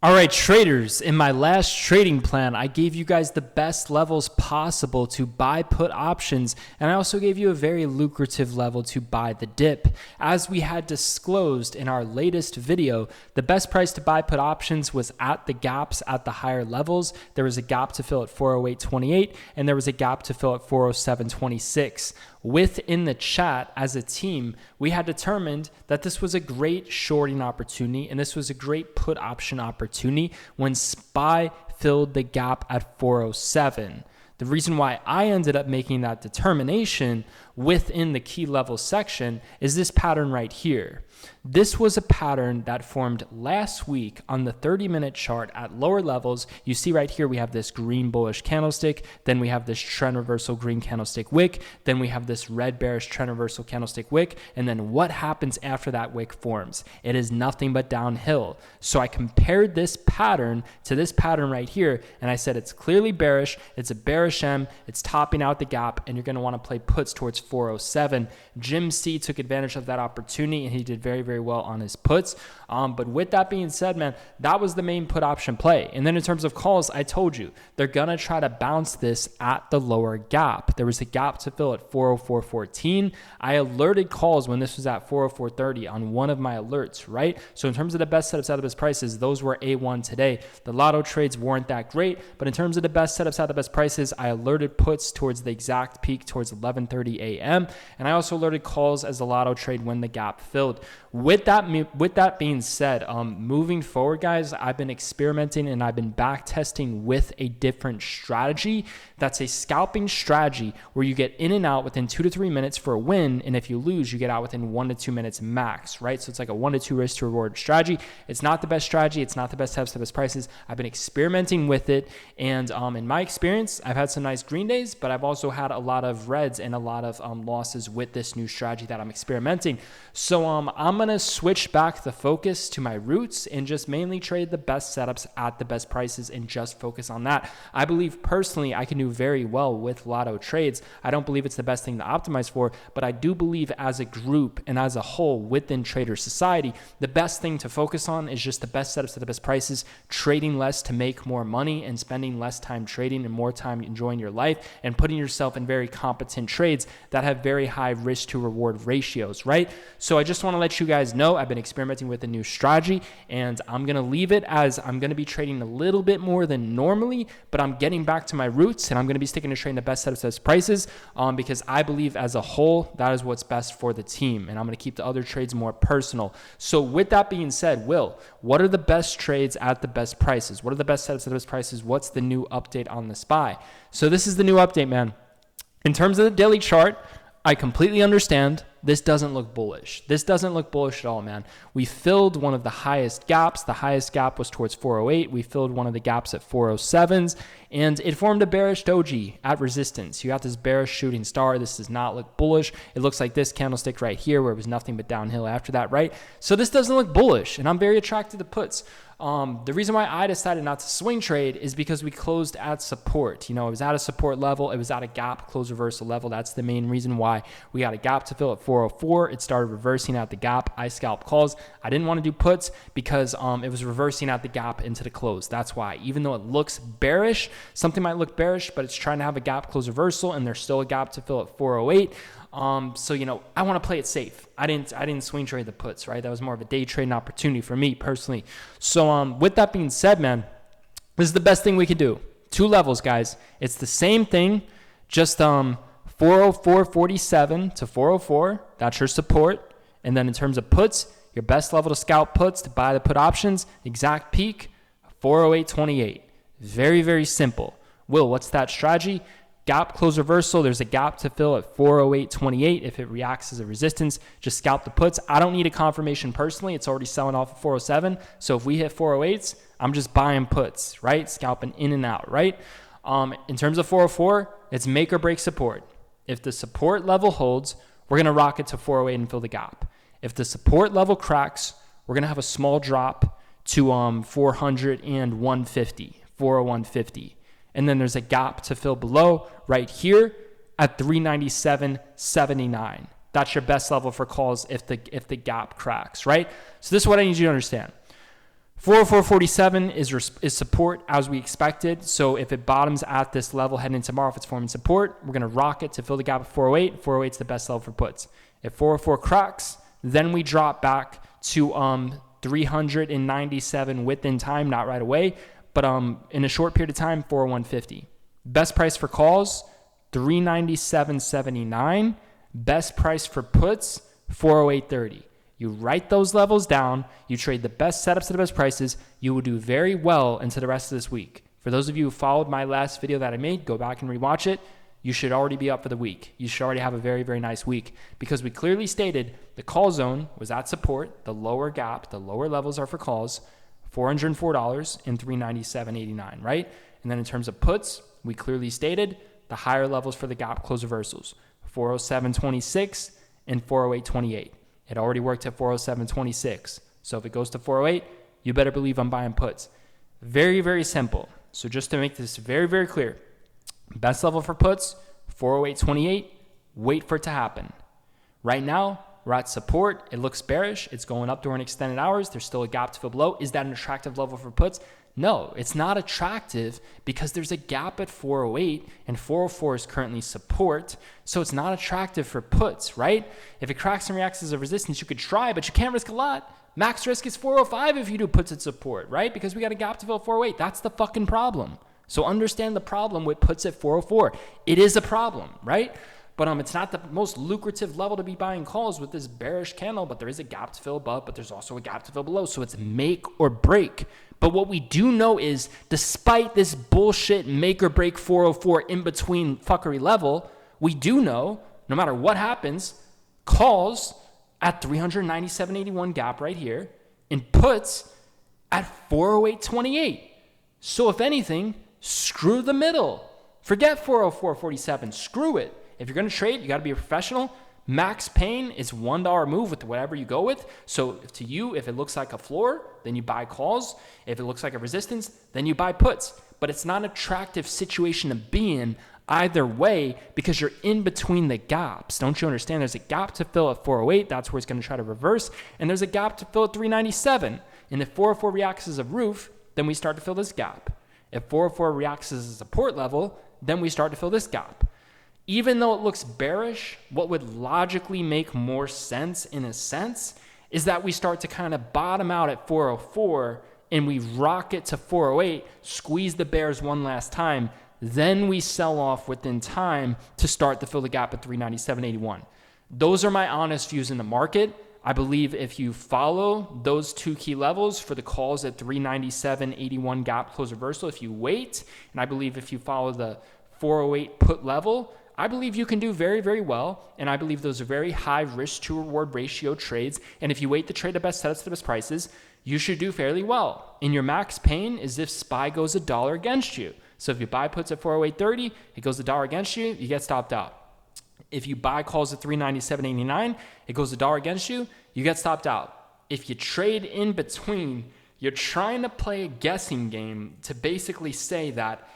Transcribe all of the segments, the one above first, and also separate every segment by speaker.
Speaker 1: All right, traders, in my last trading plan, I gave you guys the best levels possible to buy put options, and I also gave you a very lucrative level to buy the dip. As we had disclosed in our latest video, the best price to buy put options was at the gaps at the higher levels. There was a gap to fill at 408.28, and there was a gap to fill at 407.26. Within the chat as a team, we had determined that this was a great shorting opportunity and this was a great put option opportunity when SPY filled the gap at 407. The reason why I ended up making that determination within the key level section is this pattern right here. This was a pattern that formed last week on the 30-minute chart at lower levels. You see right here, we have this green bullish candlestick. Then we have this trend reversal green candlestick wick. Then we have this red bearish trend reversal candlestick wick. And then what happens after that wick forms? It is nothing but downhill. So I compared this pattern to this pattern right here. And I said, it's clearly bearish. It's a bearish M. It's topping out the gap. And you're going to want to play puts towards 407. Jim C took advantage of that opportunity and he did very, very well on his puts. But with that being said, man, that was the main put option play. And then in terms of calls, I told you, they're going to try to bounce this at the lower gap. There was a gap to fill at 404.14. I alerted calls when this was at 404.30 on one of my alerts, right? So in terms of the best setups out of best prices, those were A1 today. The lotto trades weren't that great, but in terms of the best setups out of best prices, I alerted puts towards the exact peak towards 11:30 a.m. And I also alerted calls as the lotto trade when the gap filled. With that being said, moving forward, guys, I've been experimenting and I've been back testing with a different strategy. That's a scalping strategy where you get in and out within 2 to 3 minutes for a win. And if you lose, you get out within 1 to 2 minutes max, right? So it's like a 1 to 2 risk to reward strategy. It's not the best strategy. It's not the best steps, the best prices. I've been experimenting with it. And in my experience, I've had some nice green days, but I've also had a lot of reds and a lot of losses with this new strategy that I'm experimenting. So I'm going to switch back the focus to my roots and just mainly trade the best setups at the best prices and just focus on that. I believe personally I can do very well with lotto trades. I don't believe it's the best thing to optimize for, but I do believe as a group and as a whole within trader society, the best thing to focus on is just the best setups at the best prices, trading less to make more money and spending less time trading and more time enjoying your life and putting yourself in very competent trades that have very high risk to reward ratios, right? So I just want to let you guys know I've been experimenting with a new strategy and I'm going to leave it as I'm going to be trading a little bit more than normally, but I'm getting back to my roots and I'm going to be sticking to trading the best setups as prices because I believe as a whole, that is what's best for the team. And I'm going to keep the other trades more personal. So with that being said, Will, what are the best trades at the best prices? What are the best setups at the best prices? What's the new update on the SPY? So this is the new update, man. In terms of the daily chart, I completely understand this doesn't look bullish. This doesn't look bullish at all, man. We filled one of the highest gaps. The highest gap was towards 408. We filled one of the gaps at 407s, and it formed a bearish doji at resistance. You got this bearish shooting star. This does not look bullish. It looks like this candlestick right here where it was nothing but downhill after that, right? So this doesn't look bullish, and I'm very attracted to puts. The reason why I decided not to swing trade is because we closed at support. You know, it was at a support level. It was at a gap close reversal level. That's the main reason why we got a gap to fill at 404. It started reversing at the gap. I scalped calls. I didn't want to do puts because it was reversing at the gap into the close. That's why, even though it looks bearish, something might look bearish, but it's trying to have a gap close reversal and there's still a gap to fill at 408. So, you know, I want to play it safe. I didn't swing trade the puts, right? That was more of a day trading opportunity for me personally. So, with that being said, man, this is the best thing we could do. 2 levels, guys. It's the same thing, just 404.47 to 404. That's your support. And then in terms of puts, your best level to scalp puts to buy the put options, exact peak, 408.28. Very, very simple. Will, what's that strategy? Gap close reversal. There's a gap to fill at 408.28. If it reacts as a resistance, just scalp the puts. I don't need a confirmation personally. It's already selling off at 407. So if we hit 408s, I'm just buying puts, right? Scalping in and out, right? In terms of 404, it's make or break support. If the support level holds, we're going to rock it to 408 and fill the gap. If the support level cracks, we're going to have a small drop to 400 and 150, 401.50. And then there's a gap to fill below right here at 397.79. That's your best level for calls if the gap cracks, right? So this is what I need you to understand. 404.47 is support as we expected. So if it bottoms at this level heading tomorrow, if it's forming support, we're going to rock it to fill the gap at 408. 408 is the best level for puts. If 404 cracks, then we drop back to 397 within time, not right away, but in a short period of time, 401.50. Best price for calls, 397.79. Best price for puts, 408.30. You write those levels down, you trade the best setups to the best prices, you will do very well into the rest of this week. For those of you who followed my last video that I made, go back and rewatch it. You should already be up for the week. You should already have a very, very nice week because we clearly stated the call zone was at support, the lower gap, the lower levels are for calls, $404 and $397.89, right? And then in terms of puts, we clearly stated the higher levels for the gap close reversals, 407.26 and 408.28. It already worked at 407.26. So if it goes to 408, you better believe I'm buying puts. Very, very simple. So just to make this very, very clear, best level for puts, 408.28. Wait for it to happen. Right now, we're at support. It looks bearish. It's going up during extended hours. There's still a gap to fill below. Is that an attractive level for puts? No, it's not attractive because there's a gap at 408 and 404 is currently support. So it's not attractive for puts, right? If it cracks and reacts as a resistance, you could try, but you can't risk a lot. Max risk is 405 if you do puts at support, right? Because we got a gap to fill 408. That's the fucking problem. So understand the problem with puts at 404. It is a problem, right? But it's not the most lucrative level to be buying calls with this bearish candle, but there is a gap to fill above, but there's also a gap to fill below. So it's make or break. But what we do know is despite this bullshit make or break 404 in between fuckery level, we do know no matter what happens, calls at 397.81 gap right here and puts at 408.28. So if anything, screw the middle. Forget 404.47. Screw it. If you're going to trade, you got to be a professional. Max pain is $1 move with whatever you go with. So to you, if it looks like a floor, then you buy calls. If it looks like a resistance, then you buy puts. But it's not an attractive situation to be in either way because you're in between the gaps. Don't you understand? There's a gap to fill at 408. That's where it's going to try to reverse. And there's a gap to fill at 397. And if 404 reacts as a roof, then we start to fill this gap. If 404 reacts as a support level, then we start to fill this gap. Even though it looks bearish, what would logically make more sense in a sense is that we start to kind of bottom out at 404 and we rock it to 408, squeeze the bears one last time, then we sell off within time to start to fill the gap at 397.81. Those are my honest views in the market. I believe if you follow those two key levels for the calls at 397.81 gap close reversal, if you wait, and I believe if you follow the 408 put level, I believe you can do very, very well. And I believe those are very high risk to reward ratio trades. And if you wait to trade the best setups to the best prices, you should do fairly well. In your max pain is if SPY goes $1 against you. So if you buy puts at 408.30, it goes $1 against you, you get stopped out. If you buy calls at 397.89, it goes $1 against you, you get stopped out. If you trade in between, you're trying to play a guessing game to basically say that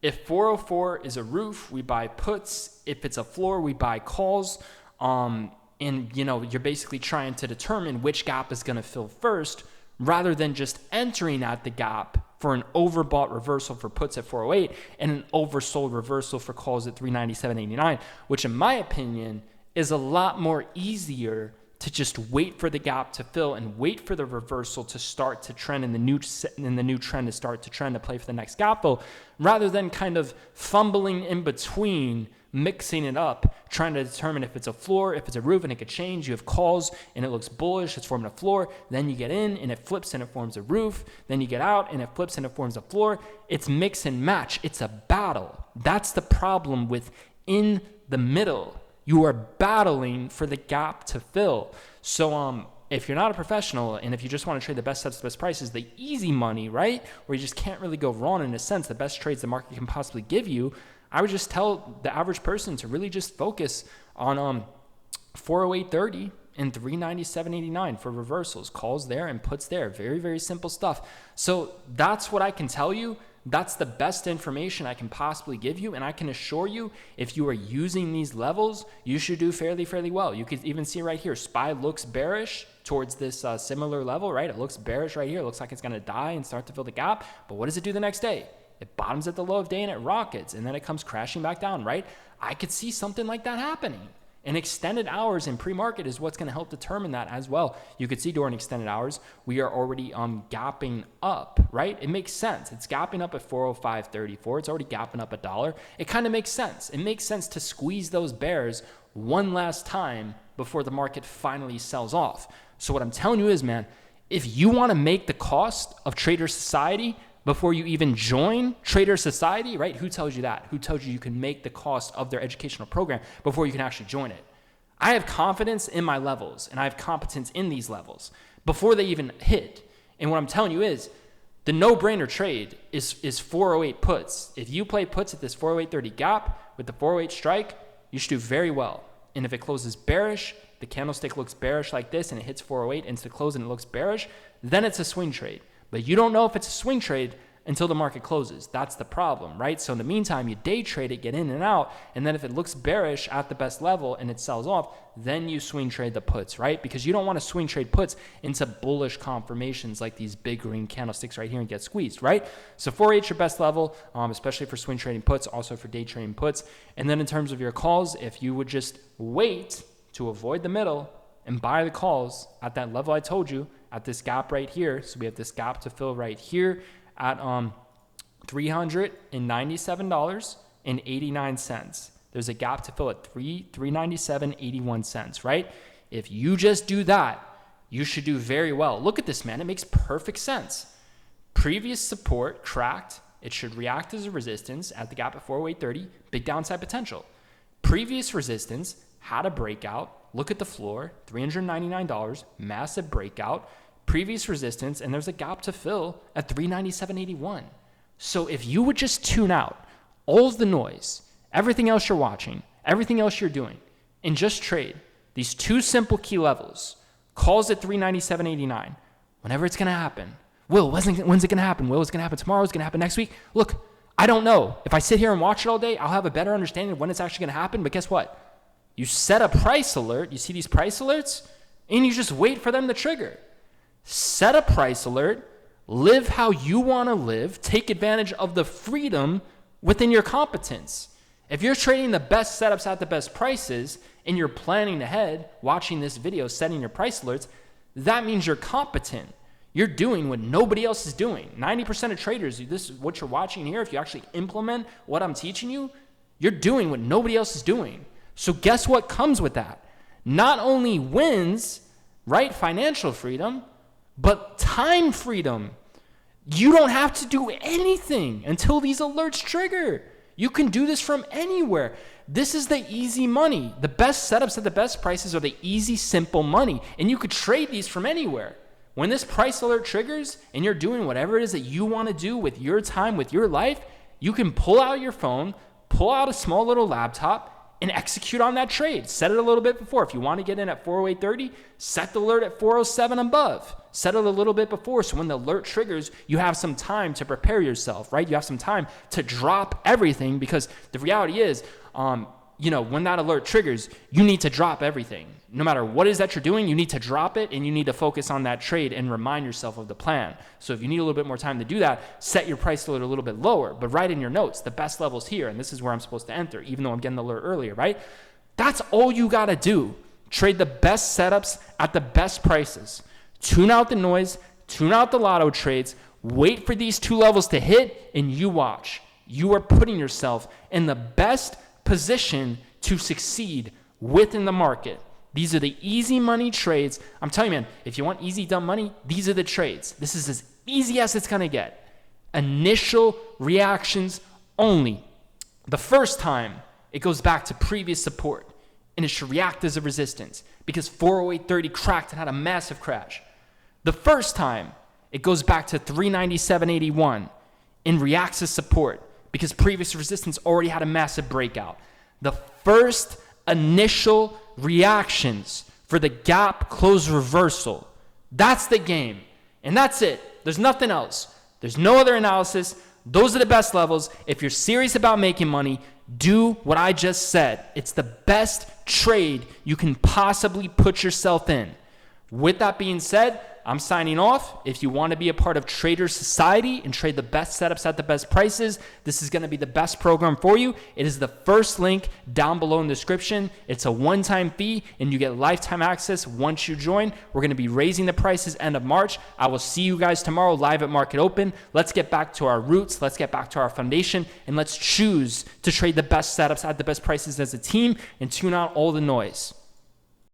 Speaker 1: if 404 is a roof, we buy puts. If it's a floor, we buy calls. And you're basically trying to determine which gap is going to fill first rather than just entering at the gap for an overbought reversal for puts at 408 and an oversold reversal for calls at 397.89, which in my opinion is a lot more easier to just wait for the gap to fill and wait for the reversal to start to trend and the new trend to start to trend to play for the next gap fill, rather than kind of fumbling in between, mixing it up, trying to determine if it's a floor, if it's a roof, and it could change. You have calls and it looks bullish, it's forming a floor, then you get in and it flips and it forms a roof, then you get out and it flips and it forms a floor. It's mix and match. It's a battle. That's the problem with in the middle. You are battling for the gap to fill. So if you're not a professional and if you just want to trade the best sets, the best prices, the easy money, right, where you just can't really go wrong in a sense, the best trades the market can possibly give you, I would just tell the average person to really just focus on 408.30 and 397.89 for reversals, calls there and puts there. Very, very simple stuff. So that's what I can tell you. That's the best information I can possibly give you. And I can assure you, if you are using these levels, you should do fairly well. You could even see right here, SPY looks bearish, towards this similar level, right? It looks bearish right here. It looks like it's going to die and start to fill the gap. But what does it do the next day? It bottoms at the low of day and it rockets, and then it comes crashing back down, right? I could see something like that happening. And extended hours in pre-market is what's going to help determine that as well. You could see during extended hours, we are already gapping up, right? It makes sense. It's gapping up at 405.34. It's already gapping up $1. It kind of makes sense. It makes sense to squeeze those bears one last time before the market finally sells off. So what I'm telling you is, man, if you want to make the cost of Trader Society before you even join Trader Society, right? Who tells you that? Who tells you you can make the cost of their educational program before you can actually join it? I have confidence in my levels, and I have competence in these levels before they even hit. And what I'm telling you is the no-brainer trade is 408 puts. If you play puts at this 408.30 gap with the 408 strike, you should do very well. And if it closes bearish, the candlestick looks bearish like this, and it hits 408 into the close and it looks bearish, then it's a swing trade. But you don't know if it's a swing trade until the market closes. That's the problem, right? So in the meantime, you day trade it, get in and out, and then if it looks bearish at the best level and it sells off, then you swing trade the puts, right? Because you don't want to swing trade puts into bullish confirmations like these big green candlesticks right here and get squeezed, right? So 4.8 is your best level, especially for swing trading puts, also for day trading puts. And then in terms of your calls, if you would just wait to avoid the middle and buy the calls at that level I told you, at this gap right here. So we have this gap to fill right here at $397.89. There's a gap to fill at $397.81, right? If you just do that, you should do very well. Look at this, man. It makes perfect sense. Previous support cracked. It should react as a resistance at the gap at 408.30. Big downside potential. Previous resistance had a breakout. Look at the floor, $399, massive breakout. Previous resistance, and there's a gap to fill at $397.81. So if you would just tune out all of the noise, everything else you're watching, everything else you're doing, and just trade these two simple key levels, calls at $397.89, whenever it's going to happen. Will, when's it going to happen? Will, it's going to happen tomorrow? It's going to happen next week? Look, I don't know. If I sit here and watch it all day, I'll have a better understanding of when it's actually going to happen. But guess what? You set a price alert. You see these price alerts, and you just wait for them to trigger. Set a price alert, live how you want to live, take advantage of the freedom within your competence. If you're trading the best setups at the best prices and you're planning ahead, watching this video, setting your price alerts, that means you're competent. You're doing what nobody else is doing. 90% of traders, this is what you're watching here. If you actually implement what I'm teaching you, you're doing what nobody else is doing. So guess what comes with that? Not only wins, right, financial freedom, but time freedom. You don't have to do anything until these alerts trigger. You can do this from anywhere. This is the easy money. The best setups at the best prices are the easy, simple money. And you could trade these from anywhere. When this price alert triggers and you're doing whatever it is that you want to do with your time, with your life, you can pull out your phone, pull out a small little laptop, and execute on that trade. Set it a little bit before. If you want to get in at 408.30, set the alert at 407 above. Set it a little bit before, so when the alert triggers, you have some time to prepare yourself, right? You have some time to drop everything, because the reality is, when that alert triggers, you need to drop everything. No matter what it is that you're doing, you need to drop it, and you need to focus on that trade and remind yourself of the plan. So if you need a little bit more time to do that, set your price alert a little bit lower, but write in your notes, the best level's here, and this is where I'm supposed to enter, even though I'm getting the alert earlier, right? That's all you got to do. Trade the best setups at the best prices. Tune out the noise, tune out the lotto trades, wait for these two levels to hit, and you watch. You are putting yourself in the best position to succeed within the market. These are the easy money trades. I'm telling you, man, if you want easy, dumb money, these are the trades. This is as easy as it's going to get. Initial reactions only. The first time, it goes back to previous support, and it should react as a resistance because 408.30 cracked and had a massive crash. The first time, it goes back to 397.81 and reacts as support because previous resistance already had a massive breakout. The first initial reactions for the gap close reversal, that's the game. And that's it. There's nothing else. There's no other analysis. Those are the best levels. If you're serious about making money, do what I just said. It's the best trade you can possibly put yourself in. With that being said, I'm signing off. If you want to be a part of Trader Society and trade the best setups at the best prices, this is going to be the best program for you. It is the first link down below in the description. It's a one-time fee and you get lifetime access once you join. We're going to be raising the prices end of March. I will see you guys tomorrow live at Market Open. Let's get back to our roots. Let's get back to our foundation and let's choose to trade the best setups at the best prices as a team and tune out all the noise.